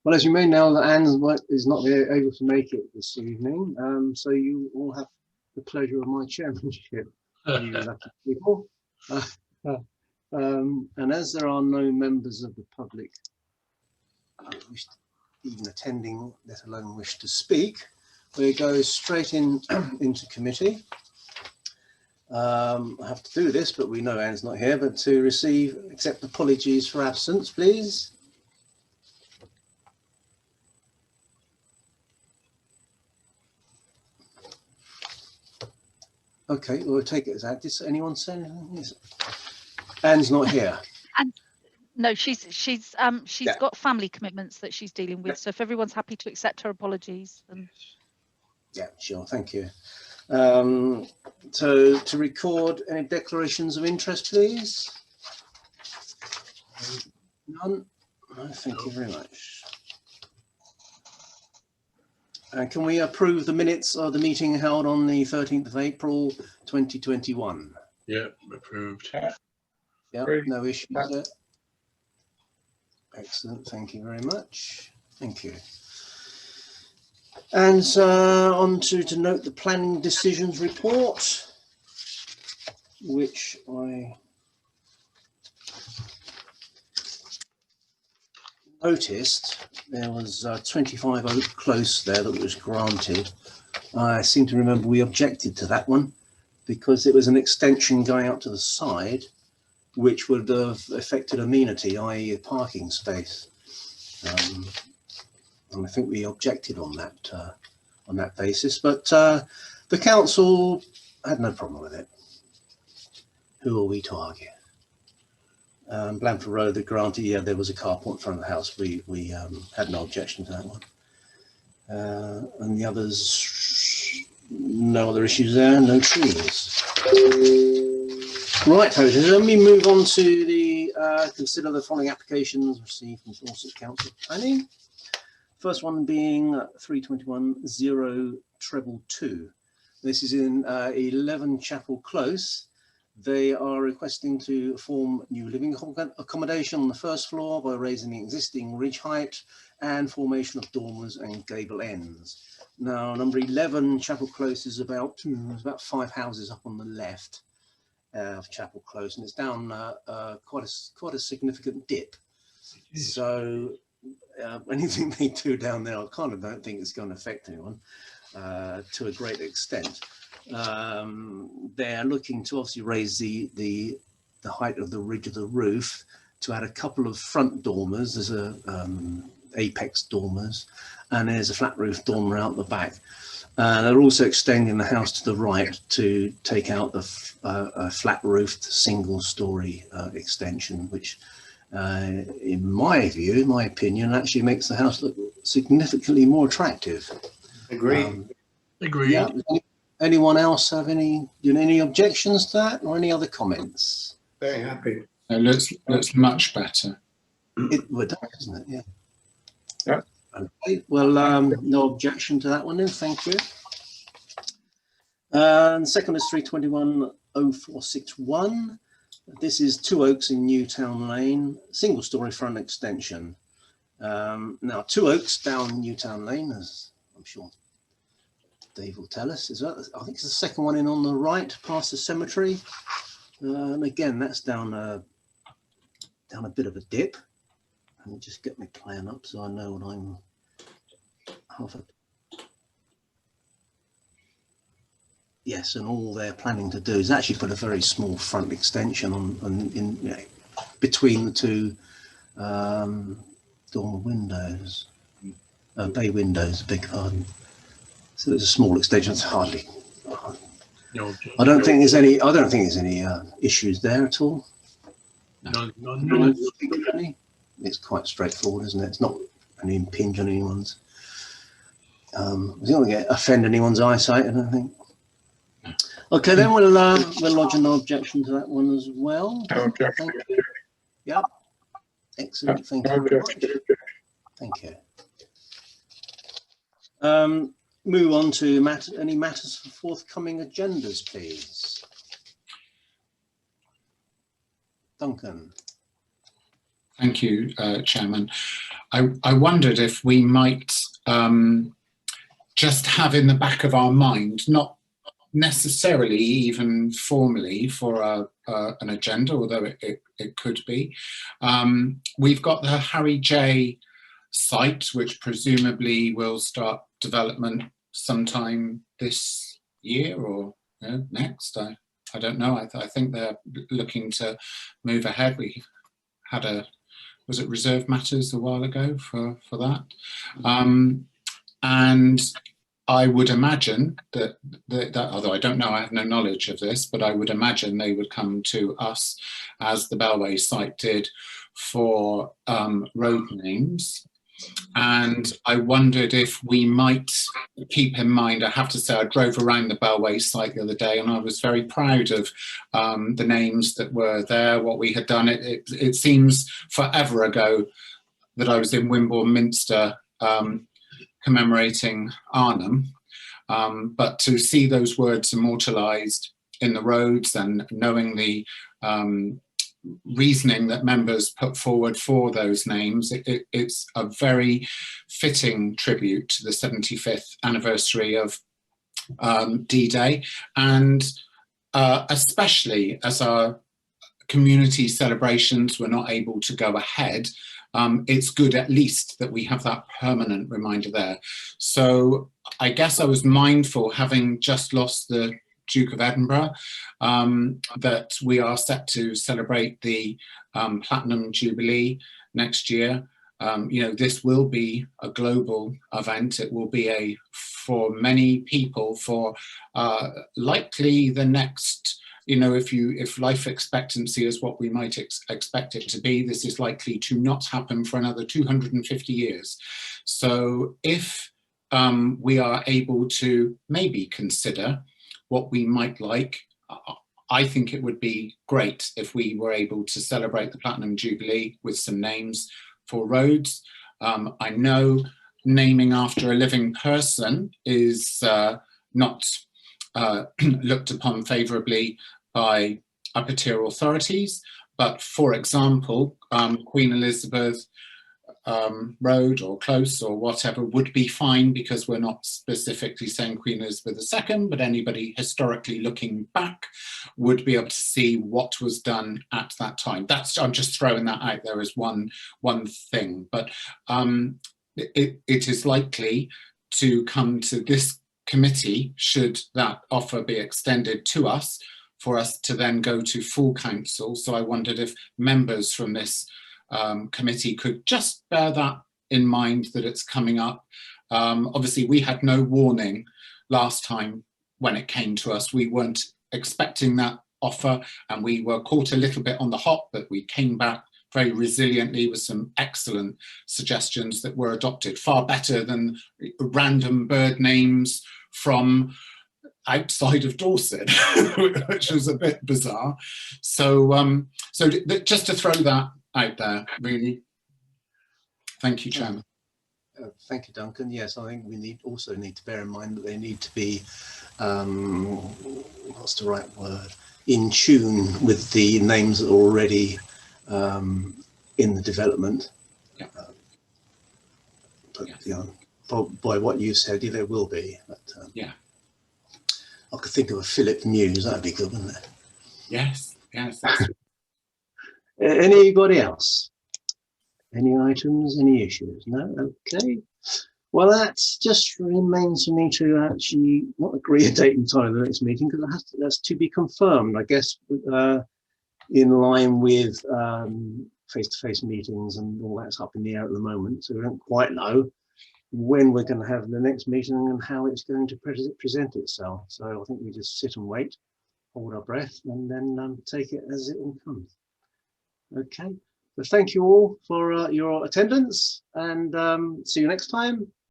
Well, as you may know, that Anne is not able to make it this evening, so you all have the pleasure of my chairmanship, you lucky people. And as there are no members of the public even attending, let alone wish to speak, we go straight into committee. I have to do this, but we know Anne's not here, but to accept apologies for absence, please. Okay, we'll take it as that. Did anyone say anything? Anne's not here. And no, she's got family commitments that she's dealing with. So if everyone's happy to accept her apologies, then yeah, sure. Thank you. So to record any declarations of interest, please. None. No, thank you very much. Can we approve the minutes of the meeting held on the 13th of April 2021? Yeah, approved. Yeah, no issues there. Excellent, thank you very much. Thank you. And on to note the planning decisions report, which I noticed there was 25 Oak Close there that was granted. I seem to remember we objected to that one because it was an extension going out to the side, which would have affected amenity, i.e. a parking space. And I think we objected on that basis, but the council had no problem with it. Who are we to argue? Blandford Road, the granted, yeah, there was a carport in front of the house. We had no objection to that one. And the others, no other issues there, no trees. Right, so let me move on to the consider the following applications received from Dorset Council Planning. First one being 321-022. This is in 11 Chapel Close. They are requesting to form new living accommodation on the first floor by raising the existing ridge height and formation of dormers and gable ends. Now, number 11 Chapel Close is about 5 houses up on the left of Chapel Close, and it's down quite a significant dip. So anything they do down there, I kind of don't think it's going to affect anyone to a great extent. They're looking to obviously raise the height of the ridge of the roof to add a couple of front dormers. There's a apex dormers, and there's a flat roof dormer out the back. They're also extending the house to the right to take out the flat roofed single story extension, which in my view, in my opinion, actually makes the house look significantly more attractive. Agreed. Agreed. Yeah. Anyone else have any objections to that or any other comments? Very happy. Looks much better. It would, isn't it? Yeah. Yeah. Okay. Well, no objection to that one then. Thank you. And second is 321-0461. This is 2 Oaks in Newtown Lane, single story front extension. Now 2 Oaks down Newtown Lane, as I'm sure Dave will tell us, I think it's the second one in on the right past the cemetery. And again, that's down a bit of a dip. Let me just get my plan up so I know what I'm Yes, and all they're planning to do is actually put a very small front extension on between the two dormer windows, bay windows, beg pardon. So there's a small extension. It's hardly. I don't think there's any. Issues there at all. No. It's quite straightforward, isn't it? It's not an impinge on anyone's. It's not going to offend anyone's eyesight, I don't think. Okay, then we'll lodge a no objection to that one as well. No objection. Thank you. Yeah. Excellent. Thank you very much. Thank you. Move on to any matters for forthcoming agendas, please. Duncan. Thank you, Chairman. I wondered if we might just have in the back of our mind, not necessarily even formally for an agenda, although it could be. We've got the Harry J site, which presumably will start development sometime this year or next. I don't know. I think they're looking to move ahead. We had was it Reserve Matters a while ago for that? And I would imagine that, although I don't know, I have no knowledge of this, but I would imagine they would come to us, as the Bellway site did, for road names. And I wondered if we might keep in mind, I have to say, I drove around the Bellway site the other day and I was very proud of the names that were there, what we had done. It seems forever ago that I was in Wimborne Minster commemorating Arnhem, but to see those words immortalised in the roads and knowing the reasoning that members put forward for those names, it's a very fitting tribute to the 75th anniversary of D-Day, and especially as our community celebrations were not able to go ahead, it's good at least that we have that permanent reminder there. So I guess I was mindful, having just lost the Duke of Edinburgh, that we are set to celebrate the Platinum Jubilee next year. You know, this will be a global event. It will be for many people, for likely the next, you know, if life expectancy is what we might expect it to be, this is likely to not happen for another 250 years. So if we are able to maybe consider what we might like, I think it would be great if we were able to celebrate the Platinum Jubilee with some names for roads. I know naming after a living person is not looked upon favourably by upper tier authorities, but for example, Queen Elizabeth Road or Close or whatever would be fine, because we're not specifically saying Queen Elizabeth II, but anybody historically looking back would be able to see what was done at that time. I'm just throwing that out there as one thing, but it is likely to come to this committee, should that offer be extended to us, for us to then go to full council. So I wondered if members from this committee could just bear that in mind, that it's coming up. Obviously we had no warning last time when it came to us. We weren't expecting that offer and we were caught a little bit on the hop, but we came back very resiliently with some excellent suggestions that were adopted, far better than random bird names from outside of Dorset, which was a bit bizarre. So, just to throw that out there, really. Thank you, Chairman. Thank you, Duncan. Yes, I think we also need to bear in mind that they need to be, what's the right word, in tune with the names that are already in the development. Yeah. But yeah, by what you said, yeah, there will be. But, yeah. I could think of a Philip Muse. That'd be good, wouldn't it? Yes. Yes. Anybody else? Any items? Any issues? No. Okay. Well, that just remains for me to actually not agree a date and time of the next meeting, because that's to be confirmed, I guess, in line with face-to-face meetings and all that's up in the air at the moment. So we don't quite know when we're going to have the next meeting and how it's going to present itself. So I think we just sit and wait, hold our breath, and then take it as it all comes. Okay. So thank you all for your attendance, and see you next time.